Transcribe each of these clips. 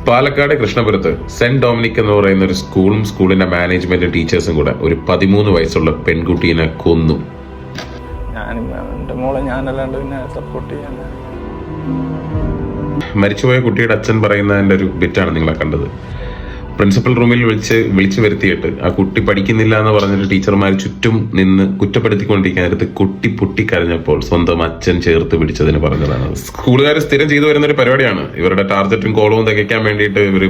Palakkad കൃഷ്ണപുരത്ത് saint Dominic എന്ന് പറയുന്ന ഒരു സ്കൂളിന്റെ മാനേജ്മെന്റ് ടീച്ചേഴ്സും കൂടെ ഒരു 13 വയസ്സുള്ള പെൺകുട്ടീനെ കൊന്നു. മരിച്ചുപോയ കുട്ടിയുടെ അച്ഛൻ പറയുന്നതിന്റെ ഒരു ബിറ്റാണ് നിങ്ങളെ കണ്ടത്. പ്രിൻസിപ്പൽ റൂമിൽ വിളിച്ചു വരുത്തിയിട്ട് ആ കുട്ടി പഠിക്കുന്നില്ല എന്ന് പറഞ്ഞിട്ട് ടീച്ചർമാർ ചുറ്റും നിന്ന് കുറ്റപ്പെടുത്തിക്കൊണ്ടിരിക്കാനടുത്ത് കുട്ടി പൊട്ടിക്കരഞ്ഞപ്പോൾ സ്വന്തം അച്ഛൻ ചേർത്ത് പിടിച്ചതിന് പറഞ്ഞതാണ്. സ്കൂളുകാർ സ്ഥിരം ചെയ്തു വരുന്ന ഒരു പരിപാടിയാണ്. ഇവരുടെ ടാർഗറ്റും കോളവും തികയ്ക്കാൻ വേണ്ടിയിട്ട് ഇവർ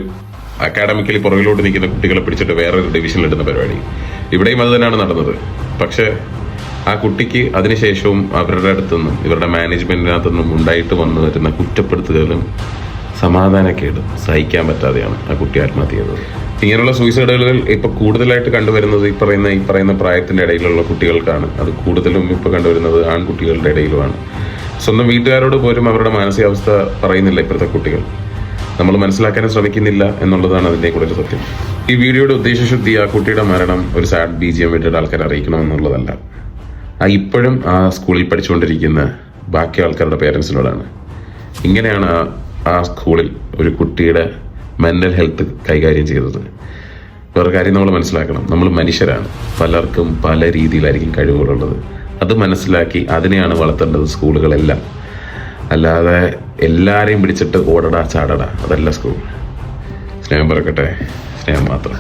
അക്കാഡമിക്കലി പുറകിലോട്ട് നിൽക്കുന്ന കുട്ടികളെ പിടിച്ചിട്ട് വേറൊരു ഡിവിഷനിൽ ഇടുന്ന പരിപാടി. ഇവിടെയും അത് തന്നെയാണ് നടന്നത്. പക്ഷെ ആ കുട്ടിക്ക് അതിനുശേഷവും അവരുടെ അടുത്തുനിന്നും ഇവരുടെ മാനേജ്മെന്റിനകത്തുനിന്നും ഉണ്ടായിട്ട് വന്നു വരുന്ന കുറ്റപ്പെടുത്തുകയും സമാധാനക്കേട് സഹിക്കാൻ പറ്റാതെയാണ് ആ കുട്ടി ആത്മഹത്യ ചെയ്തത്. ഇങ്ങനെയുള്ള സൂയിസൈഡുകൾ ഇപ്പൊ കൂടുതലായിട്ട് കണ്ടുവരുന്നത് ഈ പറയുന്ന പ്രായത്തിന്റെ ഇടയിലുള്ള കുട്ടികൾക്കാണ്. അത് കൂടുതലും ഇപ്പൊ കണ്ടുവരുന്നത് ആൺകുട്ടികളുടെ ഇടയിലുമാണ്. സ്വന്തം വീട്ടുകാരോട് പോലും അവരുടെ മാനസികാവസ്ഥ പറയുന്നില്ല ഇപ്പോഴത്തെ കുട്ടികൾ. നമ്മൾ മനസ്സിലാക്കാനും ശ്രമിക്കുന്നില്ല എന്നുള്ളതാണ് അതിന്റെ കൂടെ ഒരു സത്യം. ഈ വീഡിയോയുടെ ഉദ്ദേശശുദ്ധി ആ കുട്ടിയുടെ മരണം ഒരു സാഡ് BGM വിട്ടിട്ട് ആൾക്കാർ അറിയിക്കണം എന്നുള്ളതല്ല. ഇപ്പോഴും ആ സ്കൂളിൽ പഠിച്ചുകൊണ്ടിരിക്കുന്ന ബാക്കി ആൾക്കാരുടെ പേരൻസിനോടാണ്. ഇങ്ങനെയാണ് ആ സ്കൂളിൽ ഒരു കുട്ടിയുടെ മെന്റൽ ഹെൽത്ത് കൈകാര്യം ചെയ്തത്. വേറെ കാര്യം നമ്മൾ മനസ്സിലാക്കണം, നമ്മൾ മനുഷ്യരാണ്. പലർക്കും പല രീതിയിലായിരിക്കും കഴിവുകളുള്ളത്. അത് മനസ്സിലാക്കി അതിനെയാണ് വളർത്തേണ്ടത് സ്കൂളുകളെല്ലാം. അല്ലാതെ എല്ലാവരെയും പിടിച്ചിട്ട് ഓടടാ ചാടടാ അതല്ല സ്കൂൾ. സ്നേഹം പറക്കട്ടെ, സ്നേഹം മാത്രം.